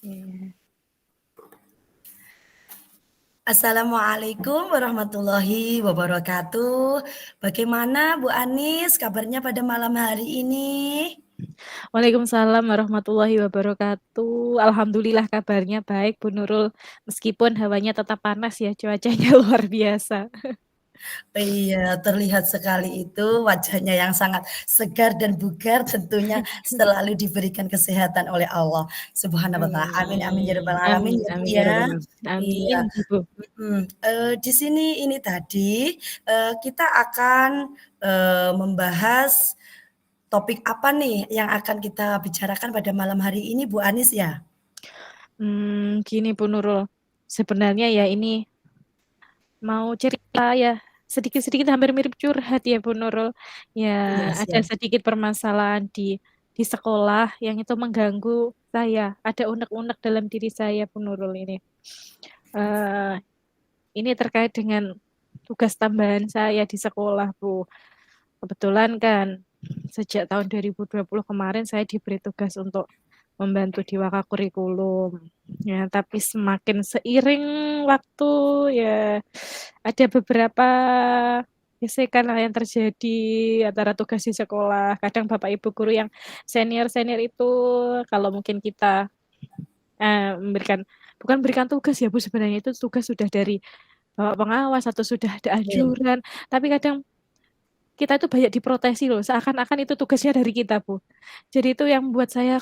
Oke. Assalamualaikum warahmatullahi wabarakatuh. Bagaimana Bu Anis kabarnya pada malam hari ini? Waalaikumsalam warahmatullahi wabarakatuh. Alhamdulillah kabarnya baik Bu Nurul, meskipun hawanya tetap panas ya, cuacanya luar biasa. Iya, terlihat sekali itu wajahnya yang sangat segar dan bugar tentunya selalu diberikan kesehatan oleh Allah Subhanahu wa taala. Amin amin ya rabbal alamin Amin ya Bu amin ya ya. rabbal alamin. Iya, Amin, Ibu. di sini ini tadi, kita akan, membahas topik apa nih yang akan kita bicarakan pada malam hari ini Bu Anis ya? Gini Bu Nurul, sebenarnya ya ini mau cerita ya, sedikit-sedikit hampir mirip curhat ya Bu Nurul. Ya Iya ada siap. sedikit permasalahan di sekolah yang itu mengganggu saya, ada unek-unek dalam diri saya Bu Nurul ini. Eee, ini terkait dengan tugas tambahan saya di sekolah Bu. Kebetulan kan sejak tahun 2020 kemarin saya diberi tugas untuk membantu di Wakakurikulum. Ya, tapi semakin seiring waktu ya ada beberapa gesekan lah yang terjadi antara tugas di sekolah. Kadang Bapak Ibu guru yang senior-senior itu kalau mungkin kita memberikan bukan memberikan tugas ya Bu, sebenarnya itu tugas sudah dari bapak pengawas atau sudah ada Oke. anjuran, tapi kadang kita itu banyak diprotesi loh, seakan-akan itu tugasnya dari kita, Bu. Jadi itu yang membuat saya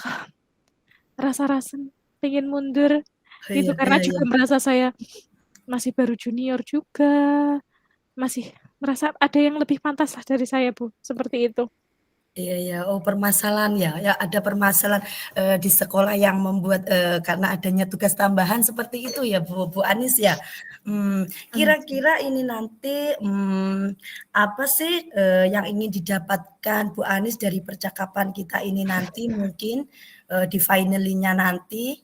rasa-rasa pengen mundur Oh gitu, iya karena iya iya. juga merasa saya masih baru junior juga, masih merasa ada yang lebih pantas lah dari saya, Bu, seperti itu. Iya iya. Oh permasalahan ya, ya ada permasalahan, di sekolah yang membuat, karena adanya tugas tambahan seperti itu ya Bu Anis ya? Mhm. Kira-kira ini nanti, apa sih, yang ingin didapatkan Bu Anis dari percakapan kita ini nanti mungkin, di finally-nya nanti?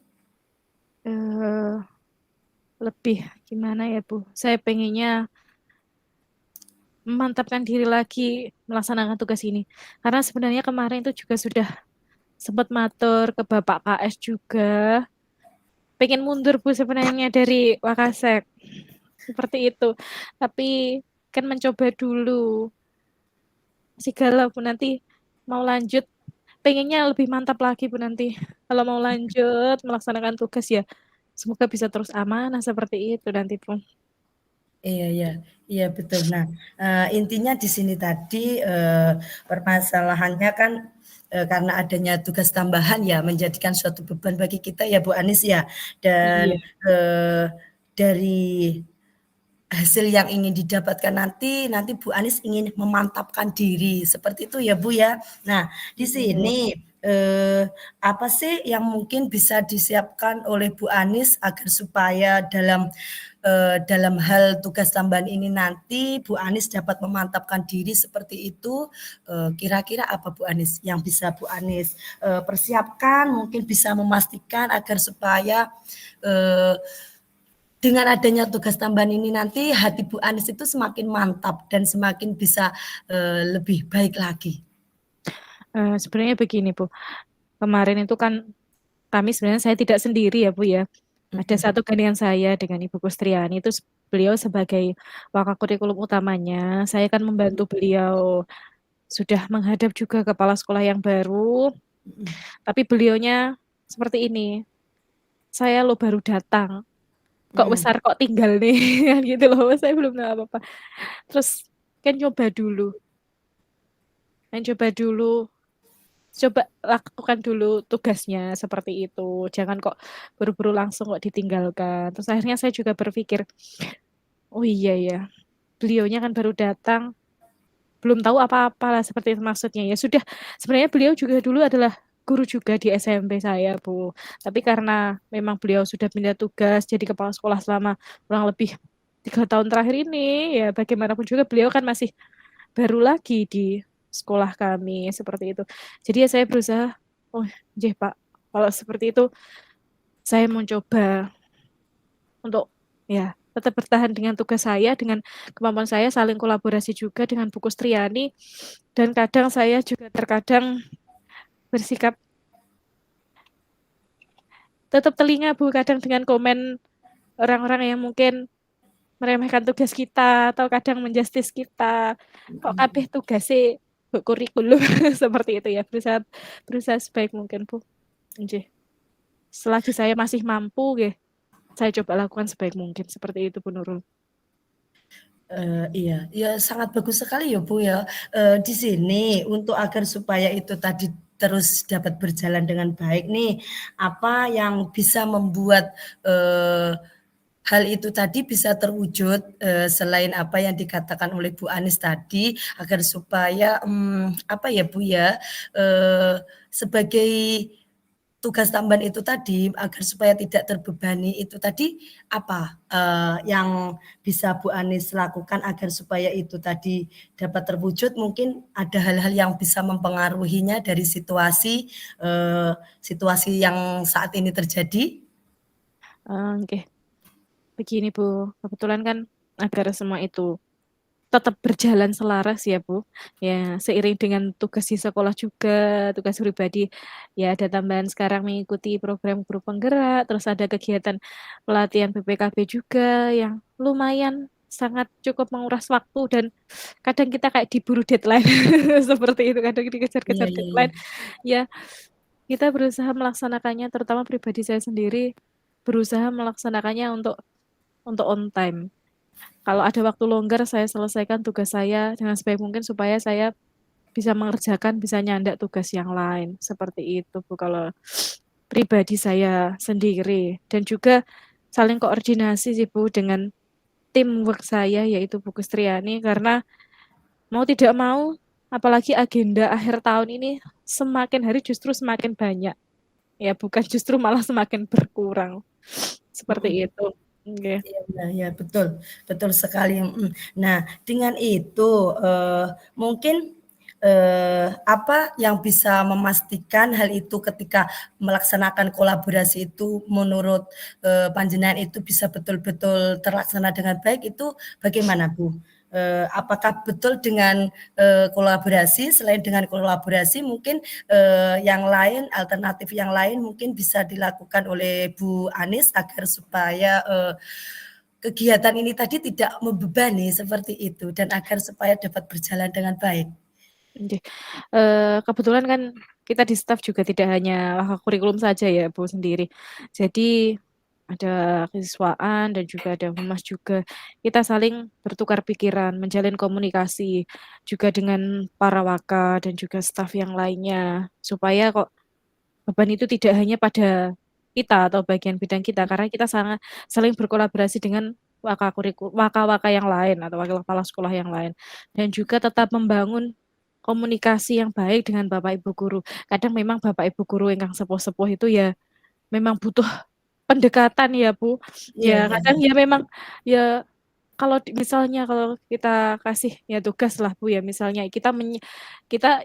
Eee, lebih gimana ya, Bu, saya pengennya memantapkan diri lagi melaksanakan tugas ini. Karena sebenarnya kemarin itu juga sudah sempat matur ke Bapak KS juga, pengen mundur Bu sebenarnya dari Wakasek, seperti itu. Tapi kan mencoba dulu, masih galau Bu nanti mau lanjut, pengennya lebih mantap lagi Bu nanti. Kalau mau lanjut melaksanakan tugas ya semoga bisa terus amanah seperti itu nanti Bu. Iya iya, iya betul. Nah, intinya di sini tadi, permasalahannya kan, karena adanya tugas tambahan ya menjadikan suatu beban bagi kita ya Bu Anis ya, Iya, dan, dari hasil yang ingin didapatkan nanti, nanti Bu Anis ingin memantapkan diri, seperti itu ya Bu ya. Nah, di betul. sini, apa sih yang mungkin bisa disiapkan oleh Bu Anis agar supaya dalam hal tugas tambahan ini nanti Bu Anis dapat memantapkan diri seperti itu, kira-kira apa Bu Anis yang bisa Bu Anis, persiapkan, mungkin bisa memastikan agar supaya, eee dengan adanya tugas tambahan ini nanti hati Bu Anis itu semakin mantap dan semakin bisa, lebih baik lagi. Sebenarnya begini Bu, kemarin itu kan kami sebenarnya saya tidak sendiri ya Bu ya, ada Mhm satu gandengan saya dengan Ibu Kustriani itu beliau sebagai wakakurikulum utamanya, saya kan membantu beliau, sudah menghadap juga kepala sekolah yang baru, mhm. tapi beliaunya seperti ini, "Saya loh baru datang, kok Mmm, besar kok tinggal nih," kan gitu loh, saya belum tahu apa-apa. Terus kan coba dulu, coba lakukan dulu tugasnya seperti itu, jangan kok buru-buru langsung kok ditinggalkan. Terus akhirnya saya juga berpikir, "Oh iya ya, beliaunya kan baru datang, belum tahu apa-apa lah," seperti itu maksudnya. Ya sudah, sebenarnya beliau juga dulu adalah guru juga di SMP saya, Bu. Tapi karena memang beliau sudah pindah tugas jadi kepala sekolah selama kurang lebih 3 tahun terakhir ini, ya bagaimanapun juga beliau kan masih baru lagi di sekolah kami, seperti itu. Jadi ya saya berusaha, "Oh, nggih Pak, kalau seperti itu saya mau coba untuk ya tetap bertahan dengan tugas saya, dengan kemampuan saya, saling kolaborasi juga dengan Bu Kustriani, dan kadang saya juga terkadang bersikap tutup telinga Bu kadang dengan komen orang-orang yang mungkin meremehkan tugas kita atau kadang menjustis kita. Kok kabeh tugase mbok kurikulum seperti itu ya. Berusaha sebaik mungkin Bu. Nggih. Selagi saya masih mampu nggih, saya coba lakukan sebaik mungkin seperti itu Bu Nurul. Iya, ya sangat bagus sekali ya Bu ya. Di sini untuk agar supaya itu tadi terus dapat berjalan dengan baik nih, apa yang bisa membuat, hal itu tadi bisa terwujud, selain apa yang dikatakan oleh Bu Anies tadi, agar supaya, apa ya Bu ya, sebagai tugas tambahan itu tadi, agar supaya tidak terbebani itu tadi, apa, yang bisa Bu Anies lakukan agar supaya itu tadi dapat terwujud? Mungkin ada hal-hal yang bisa mempengaruhinya dari situasi yang saat ini terjadi? Oke, begini Bu, kebetulan kan agar semua itu tetap berjalan selaras ya Bu, ya seiring dengan tugas di sekolah juga, tugas pribadi, ya ada tambahan sekarang mengikuti program guru penggerak, terus ada kegiatan pelatihan BPKB juga yang lumayan sangat cukup menguras waktu dan kadang kita kayak diburu deadline seperti itu, kadang Iya dikejar-kejar iya iya. deadline. Ya, kita berusaha melaksanakannya, terutama pribadi saya sendiri, berusaha melaksanakannya untuk on time. Kalau ada waktu longgar, saya selesaikan tugas saya dengan sebaik mungkin supaya saya bisa mengerjakan, bisa nyandak tugas yang lain. Seperti itu, Bu, kalau pribadi saya sendiri. Dan juga saling koordinasi sih, Bu, dengan teamwork saya, yaitu Bu Kustriani, karena mau tidak mau, apalagi agenda akhir tahun ini semakin hari justru semakin banyak. Ya, bukan justru malah semakin berkurang. Mhm. Seperti itu. Oke. Iya iya iya, betul, betul sekali, mhm. Nah, dengan itu, mungkin, apa yang bisa memastikan hal itu ketika melaksanakan kolaborasi itu menurut, panjenengan itu bisa betul-betul terlaksana dengan baik itu bagaimana, Bu? Apakah betul dengan, kolaborasi, selain dengan kolaborasi mungkin, yang lain, alternatif yang lain mungkin bisa dilakukan oleh Bu Anies agar supaya, kegiatan ini tadi tidak membebani seperti itu dan agar supaya dapat berjalan dengan baik. Oke. Kebetulan kan kita di staf juga tidak hanya kurikulum saja ya, Bu, sendiri. Jadi ada kesiswaan dan juga ada humas juga. Kita saling bertukar pikiran, menjalin komunikasi juga dengan para waka dan juga staf yang lainnya, supaya kok beban itu tidak hanya pada kita atau bagian bidang kita, karena kita sangat saling berkolaborasi dengan waka-waka yang lain atau wakil kepala sekolah yang lain. Dan juga tetap membangun komunikasi yang baik dengan Bapak Ibu guru. Kadang memang Bapak Ibu guru ingkang sepuh-sepuh itu ya memang butuh pendekatan ya, Bu. Iya Ya iya kadang ya memang ya kalau misalnya kalau kita kasih ya tugas lah Bu ya, misalnya kita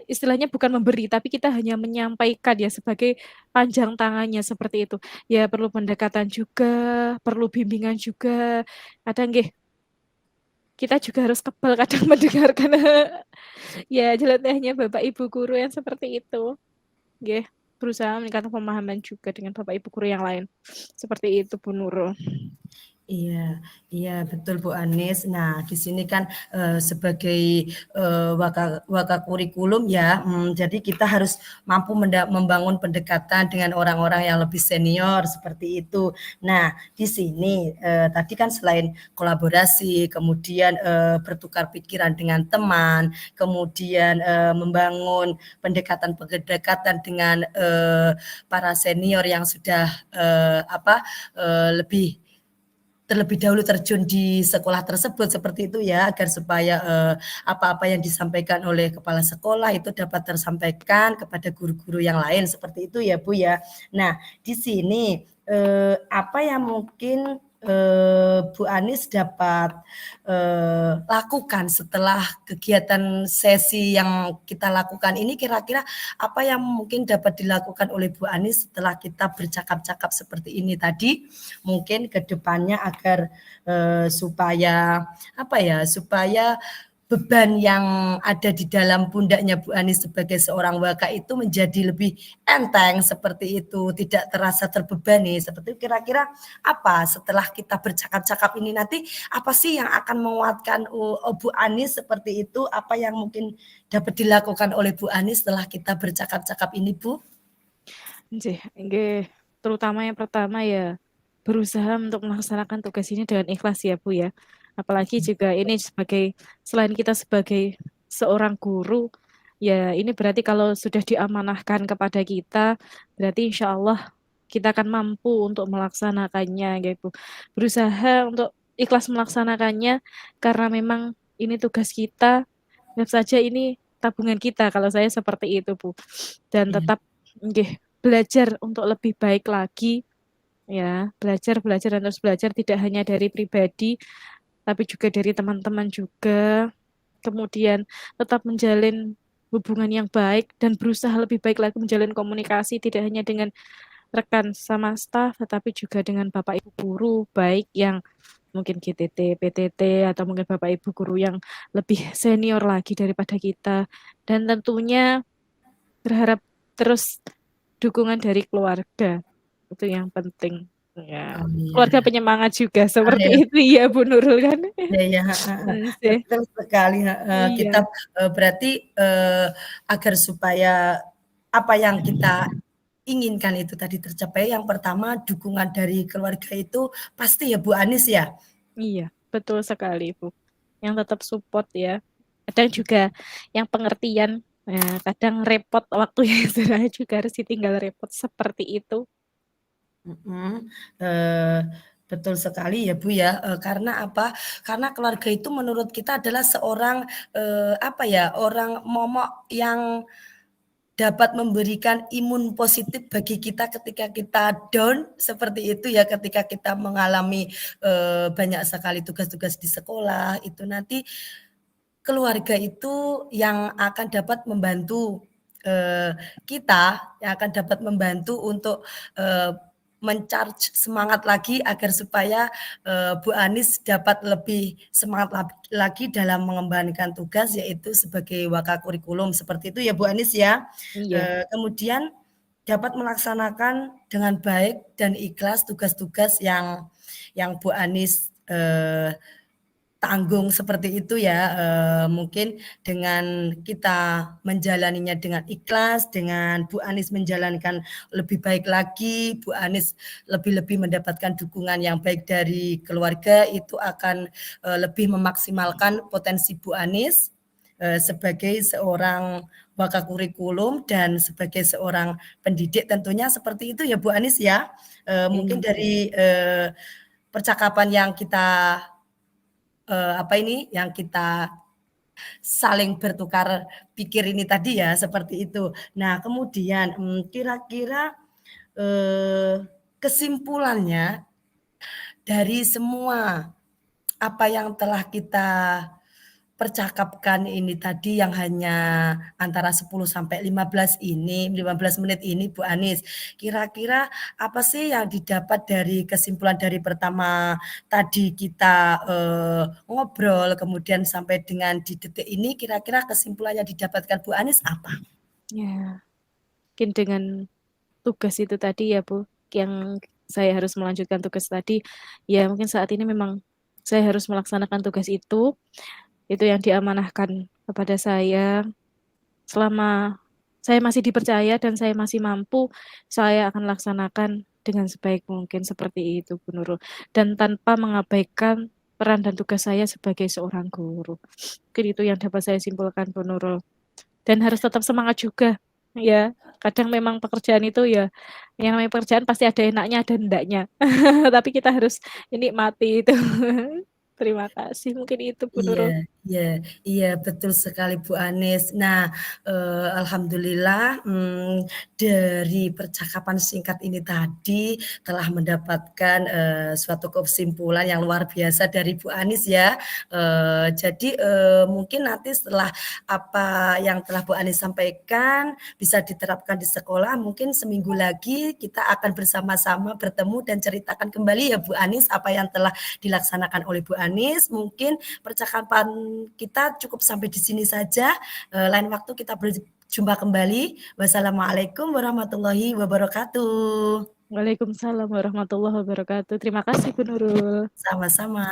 istilahnya bukan memberi, tapi kita hanya menyampaikan ya sebagai panjang tangannya seperti itu. Ya perlu pendekatan juga, perlu bimbingan juga. Kadang nggih, kita juga harus kebal kadang mendengarkan ya jeleknya Bapak Ibu guru yang seperti itu. Nggih, berusaha meningkatkan pemahaman juga dengan Bapak Ibu guru yang lain. Seperti itu Bu Nurul. iya iya, betul Bu Anies. Nah, di sini kan, sebagai, waka kurikulum ya, jadi kita harus mampu membangun pendekatan dengan orang-orang yang lebih senior, seperti itu. Nah, di sini, tadi kan selain kolaborasi, kemudian, bertukar pikiran dengan teman, kemudian, membangun pendekatan-pendekatan dengan, para senior yang sudah, lebih terlebih dahulu terjun di sekolah tersebut seperti itu ya, agar supaya, apa-apa yang disampaikan oleh kepala sekolah itu dapat tersampaikan kepada guru-guru yang lain, seperti itu ya, Bu, ya. Nah, di sini, apa yang mungkin, Bu Anies dapat, lakukan setelah kegiatan sesi yang kita lakukan ini kira-kira apa yang mungkin dapat dilakukan oleh Bu Anies setelah kita bercakap-cakap seperti ini tadi? Mungkin ke depannya agar, supaya apa ya, supaya beban yang ada di dalam pundaknya Bu Anis sebagai seorang waka itu menjadi lebih enteng seperti itu, tidak terasa terbebani. Seperti kira-kira apa setelah kita bercakap-cakap ini nanti apa sih yang akan menguatkan Bu Anis seperti itu? Apa yang mungkin dapat dilakukan oleh Bu Anis setelah kita bercakap-cakap ini, Bu? Nggih, terutama yang pertama ya berusaha untuk melaksanakan tugas ini dengan ikhlas ya Bu ya. Apalagi juga ini selain kita sebagai seorang guru, ya ini berarti kalau sudah diamanahkan kepada kita, berarti insya Allah kita akan mampu untuk melaksanakannya gitu. Berusaha untuk ikhlas melaksanakannya karena memang ini tugas kita, dan saja ini tabungan kita kalau saya seperti itu Bu. Dan Iya. tetap nggih, belajar untuk lebih baik lagi ya, belajar dan terus belajar tidak hanya dari pribadi, tapi juga dari teman-teman juga. Kemudian tetap menjalin hubungan yang baik dan berusaha lebih baik lagi menjalin komunikasi tidak hanya dengan rekan sama staf, tetapi juga dengan Bapak Ibu guru, baik yang mungkin GTT, PTT, atau mungkin Bapak Ibu guru yang lebih senior lagi daripada kita. Dan tentunya berharap terus dukungan dari keluarga, itu yang penting, ya. Oh, Keluarga iya. penyemangat juga seperti Ayo. itu ya, Bu Nurul kan? Iya iya, heeh heeh, Sih. betul sekali, heeh. Kita, Iya. berarti, agar supaya apa yang kita inginkan itu tadi tercapai, yang pertama dukungan dari keluarga itu pasti ya, Bu Anis ya? Iya, betul sekali, Bu. Yang tetap support ya. Kadang juga yang pengertian, kadang repot waktunya istilahnya juga harus ditinggal repot seperti itu. Mhm, eee, betul sekali ya, Bu, ya, karena apa, karena keluarga itu menurut kita adalah seorang, apa ya, orang momok yang dapat memberikan imun positif bagi kita ketika kita down, seperti itu ya, ketika kita mengalami, banyak sekali tugas-tugas di sekolah, itu nanti keluarga itu yang akan dapat membantu, kita, yang akan dapat membantu untuk, men-charge semangat lagi agar supaya, Bu Anis dapat lebih semangat lagi dalam mengembangkan tugas, yaitu sebagai waka kurikulum, seperti itu ya Bu Anis ya. Iya, Kemudian dapat melaksanakan dengan baik dan ikhlas tugas-tugas yang Bu Anis, tanggung seperti itu ya, mungkin dengan kita menjalaninya dengan ikhlas, dengan Bu Anis menjalankan lebih baik lagi, Bu Anis lebih-lebih mendapatkan dukungan yang baik dari keluarga, itu akan, lebih memaksimalkan potensi Bu Anis, sebagai seorang waka kurikulum dan sebagai seorang pendidik tentunya seperti itu ya Bu Anis ya. Mungkin iya. dari, percakapan yang kita apa ini, yang kita saling bertukar pikir ini tadi ya, seperti itu. Nah, kemudian, kira-kira, kesimpulannya dari semua apa yang telah kita percakapkan ini tadi yang hanya antara 10 sampai 15 menit ini Bu Anis, kira-kira apa sih yang didapat dari kesimpulan dari pertama tadi kita, ngobrol kemudian sampai dengan di detik ini kira-kira kesimpulan yang didapatkan Bu Anis apa? Ya, mungkin dengan tugas itu tadi ya, Bu, yang saya harus melanjutkan tugas tadi, ya mungkin saat ini memang saya harus melaksanakan tugas itu yang diamanahkan kepada saya. Selama saya masih dipercaya dan saya masih mampu, saya akan laksanakan dengan sebaik mungkin seperti itu, Bu Nurul. Dan tanpa mengabaikan peran dan tugas saya sebagai seorang guru. Mungkin itu yang dapat saya simpulkan, Bu Nurul. Dan harus tetap semangat juga, ya. Kadang memang pekerjaan itu ya, yang namanya pekerjaan pasti ada enaknya, ada enggaknya. Tapi kita harus nikmati itu. Terima kasih, mungkin itu, Bu Nurul. Iya iya iya, betul sekali Bu Anis. Nah, alhamdulillah, dari percakapan singkat ini tadi telah mendapatkan, suatu kesimpulan yang luar biasa dari Bu Anis ya. Jadi, mungkin nanti setelah apa yang telah Bu Anis sampaikan bisa diterapkan di sekolah, mungkin seminggu lagi kita akan bersama-sama bertemu dan ceritakan kembali ya Bu Anis apa yang telah dilaksanakan oleh Bu Anis. Mungkin percakapan kita cukup sampai di sini saja, lain waktu kita berjumpa kembali. Wassalamualaikum warahmatullahi wabarakatuh. Waalaikumsalam warahmatullahi wabarakatuh. Terima kasih Bu Nurul. Sama-sama.